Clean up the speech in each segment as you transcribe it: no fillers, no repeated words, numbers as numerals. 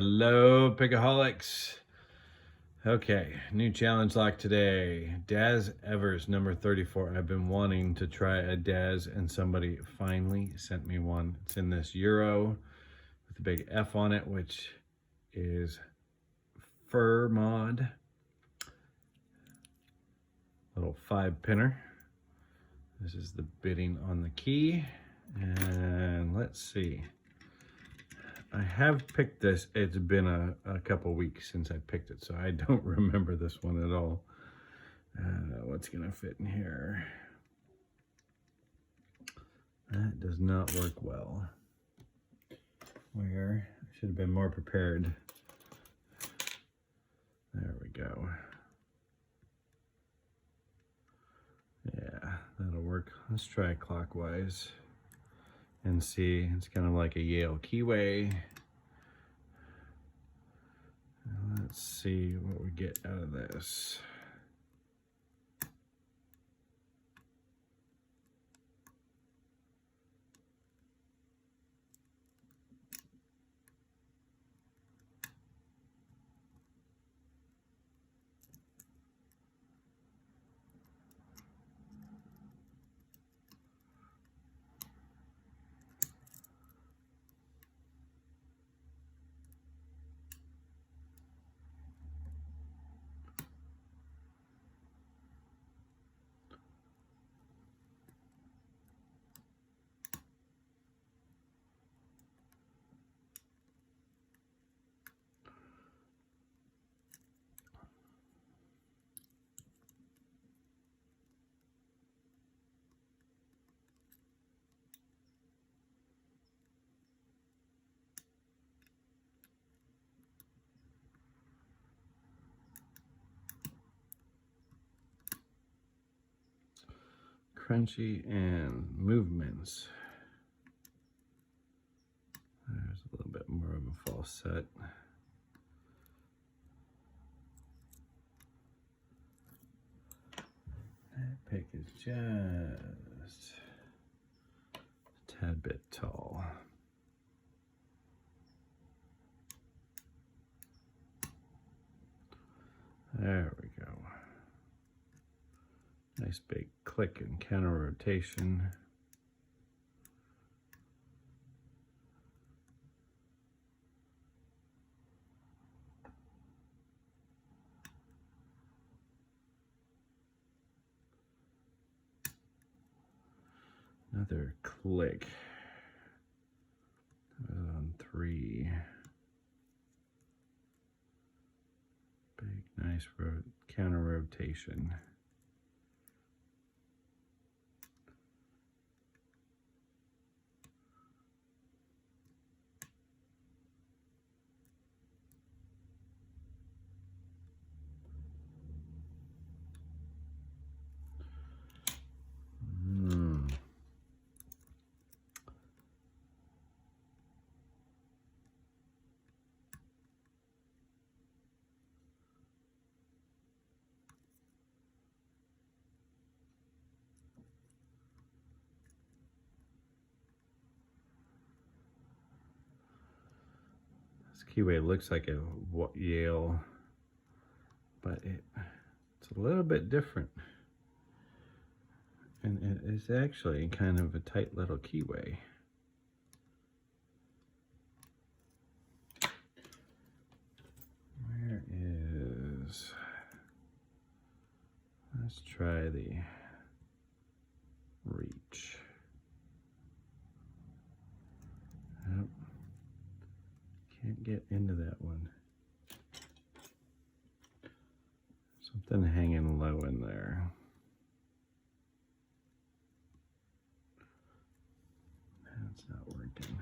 Hello, Pickaholics. Okay, new challenge lock today. Daz Evers, number 34. I've been wanting to try a Daz, and somebody finally sent me one. It's in this Euro with a big F on it, which is Fur Mod. Little 5-pinner. This is the bidding on the key. And let's see. I have picked this. It's been a couple weeks since I picked it, so I don't remember this one at all. What's gonna fit in here? That does not work well. Where I should have been more prepared. There we go. Yeah, that'll work. Let's try clockwise and see. It's kind of like a Yale keyway. Let's see what we get out of this. Crunchy and movements. There's a little bit more of a false set. That pick is just a tad bit tall. There we go. Nice big click and counter rotation. Another click. On 3. Big, nice counter rotation. Keyway looks like a Yale, but it's a little bit different. And it is actually kind of a tight little keyway. Where is... Let's try the reach. Yep. Can't get into that one. Something hanging low in there. That's not working.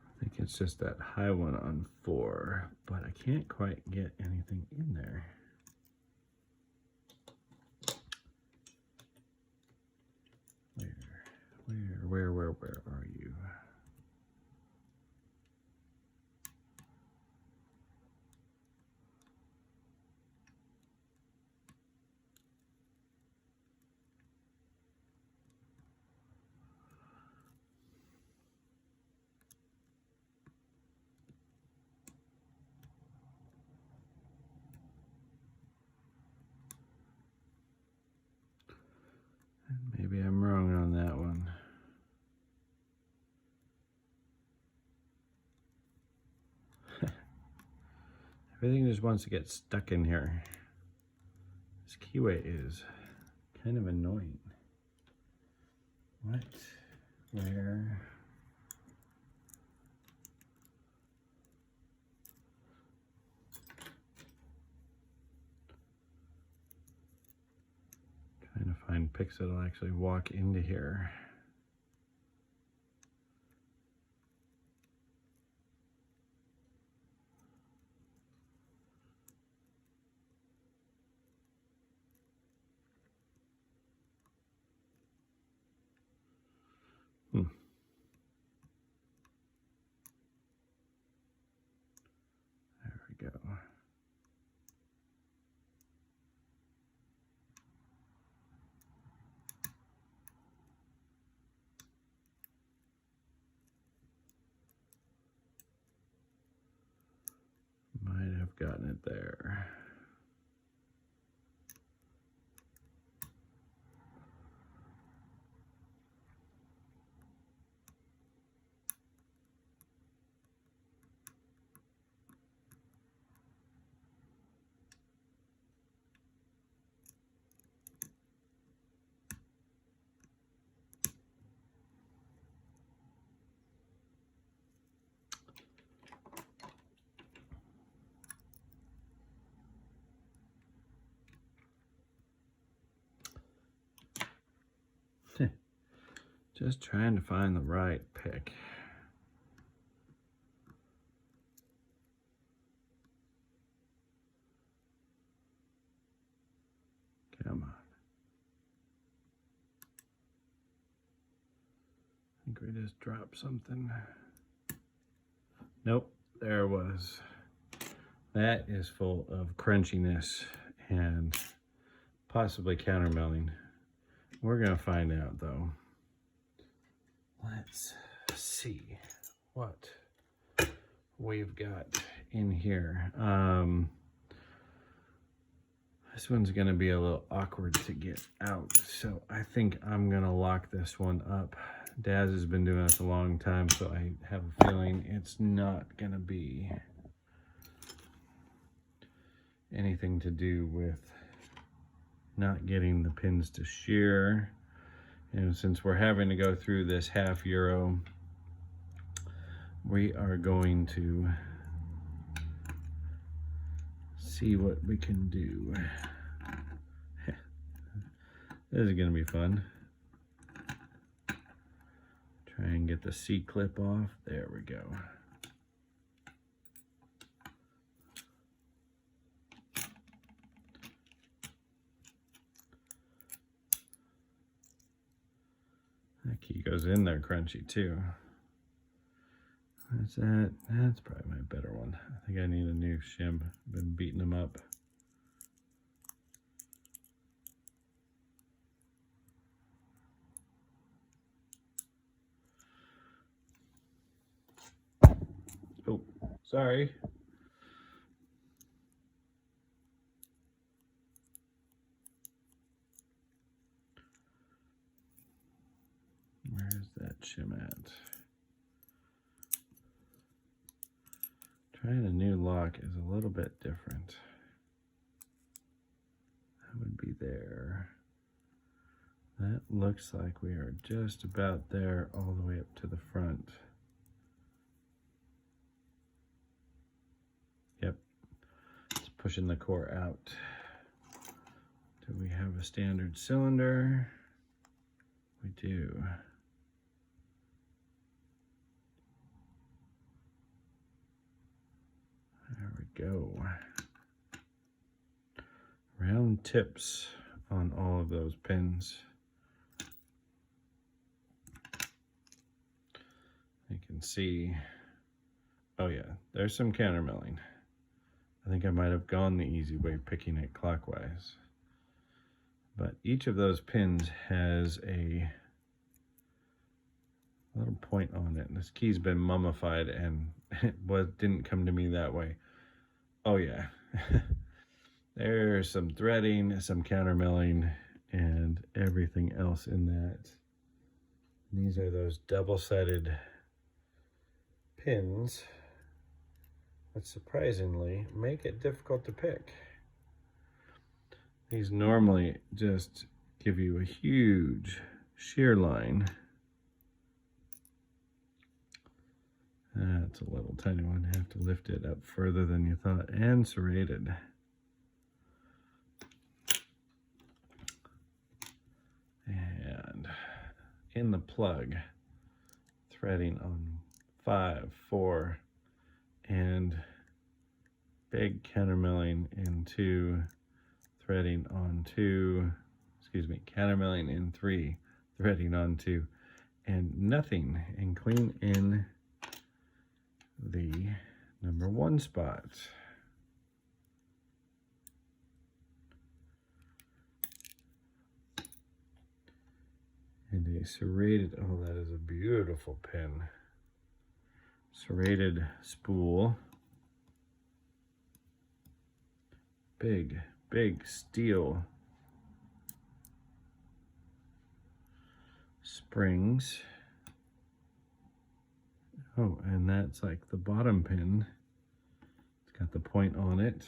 I think it's just that high one on 4, but I can't quite get anything in there. Where are you? Maybe I'm wrong on that one. Everything just wants to get stuck in here. This keyway is kind of annoying. What? Where? Trying to find picks that'll actually walk into here. There we go. Might have gotten it there. Just trying to find the right pick. Come on. I think we just dropped something. Nope, there it was. That is full of crunchiness and possibly countermelting. We're gonna find out though. Let's see what we've got in here. This one's gonna be a little awkward to get out, so I think I'm gonna lock this one up. Daz has been doing this a long time, so I have a feeling it's not gonna be anything to do with not getting the pins to shear. And since we're having to go through this half euro, we are going to see what we can do. This is gonna be fun. Try and get the C-clip off. There we go. That key goes in there crunchy too. That's that. That's probably my better one. I think I need a new shim. I've been beating them up. Oh, sorry. Where's that shim at? Trying a new lock is a little bit different. That would be there. That looks like we are just about there all the way up to the front. Yep, it's pushing the core out. Do we have a standard cylinder? We do. There we go. Round tips on all of those pins. can see, oh yeah, there's some countermilling. I think I might have gone the easy way picking it clockwise. But each of those pins has a little point on it. And this key's been mummified and it didn't come to me that way. Oh yeah. There's some threading, some countermilling, and everything else in that. These are those double-sided pins that surprisingly make it difficult to pick. These normally just give you a huge shear line. That's a little tiny one. You have to lift it up further than you thought, and serrated. And in the plug, threading on 5, 4, and big countermilling in 2, threading on 2, countermilling in 3, threading on 2, and nothing, and clean in the number 1 spot. And a serrated, oh, that is a beautiful pin. Serrated spool. Big, big steel springs. Oh, and that's like the bottom pin. It's got the point on it.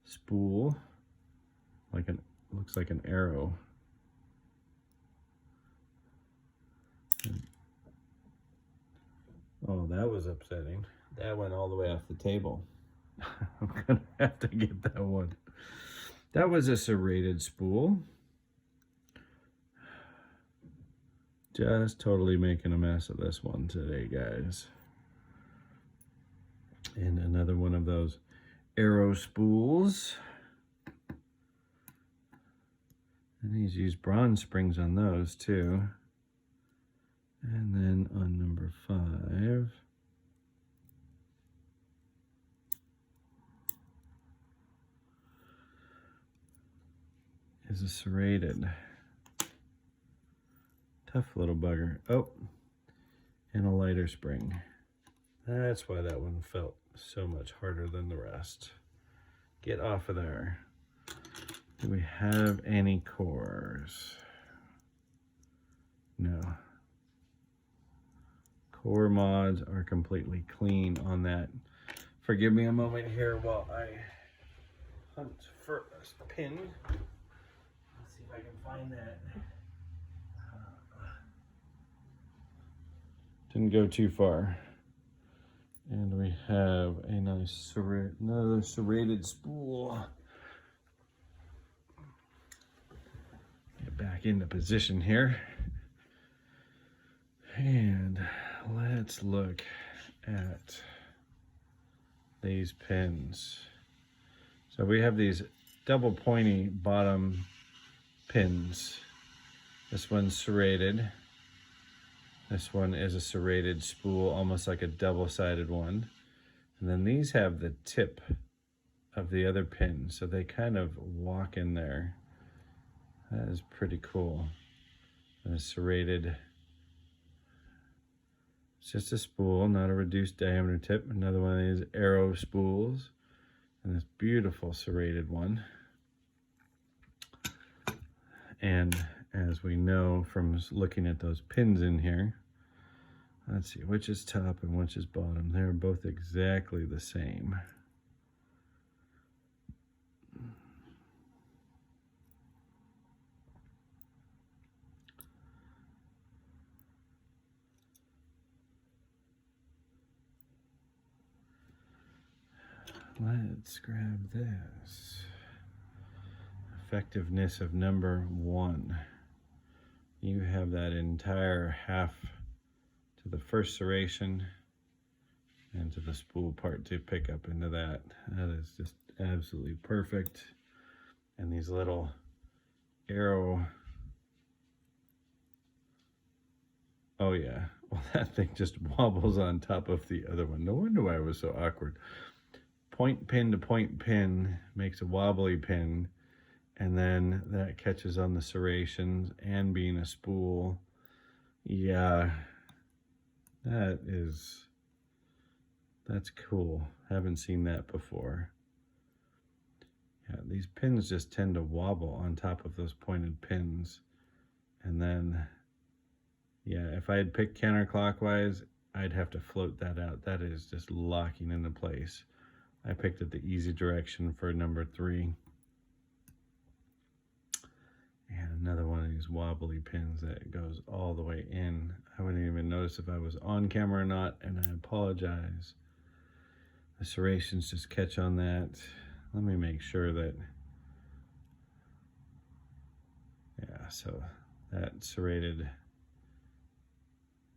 Spool, looks like an arrow. Oh, that was upsetting. That went all the way off the table. I'm gonna have to get that one. That was a serrated spool. Just totally making a mess of this one today, guys. And another one of those arrow spools. And he's used bronze springs on those too. And then on number 5, is a serrated. Tough little bugger. Oh, and a lighter spring. That's why that one felt so much harder than the rest. Get off of there. Do we have any cores? No. Core mods are completely clean on that. Forgive me a moment here while I hunt for a pin. Let's see if I can find that. Didn't go too far. And we have a nice another serrated spool. Get back into position here. And let's look at these pins. So we have these double pointy bottom pins. This one's serrated. This one is a serrated spool, almost like a double-sided one. And then these have the tip of the other pin, so they kind of walk in there. That is pretty cool. And a serrated, it's just a spool, not a reduced diameter tip. Another one of these arrow spools. And this beautiful serrated one. And as we know from looking at those pins in here, let's see which is top and which is bottom. They're both exactly the same. Let's grab this. Effectiveness of number 1. You have that entire half to the first serration and to the spool part to pick up into that. That is just absolutely perfect. And these little arrow, oh yeah, Well, that thing just wobbles on top of the other one. No wonder why it was so awkward. Point pin to point pin makes a wobbly pin, and then that catches on the serrations and being a spool. Yeah, that's cool. Haven't seen that before. Yeah, these pins just tend to wobble on top of those pointed pins. And then, yeah, if I had picked counterclockwise, I'd have to float that out. That is just locking into place. I picked it the easy direction for number 3. And another one of these wobbly pins that goes all the way in. I wouldn't even notice if I was on camera or not, and I apologize. The serrations just catch on that. Let me make sure that, yeah, so that serrated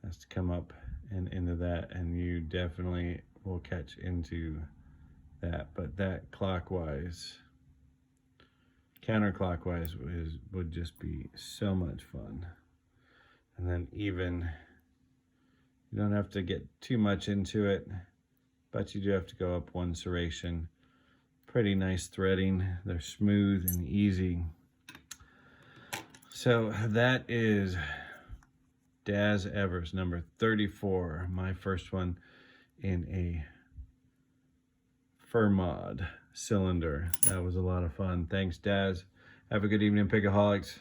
has to come up and into that, and you definitely will catch into that. But that clockwise, counterclockwise would just be so much fun. And then even, you don't have to get too much into it, but you do have to go up one serration. Pretty nice threading. They're smooth and easy. So that is Daz Evers, number 34. My first one in a fur mod cylinder. That was a lot of fun. Thanks, Daz. Have a good evening, Pickaholics.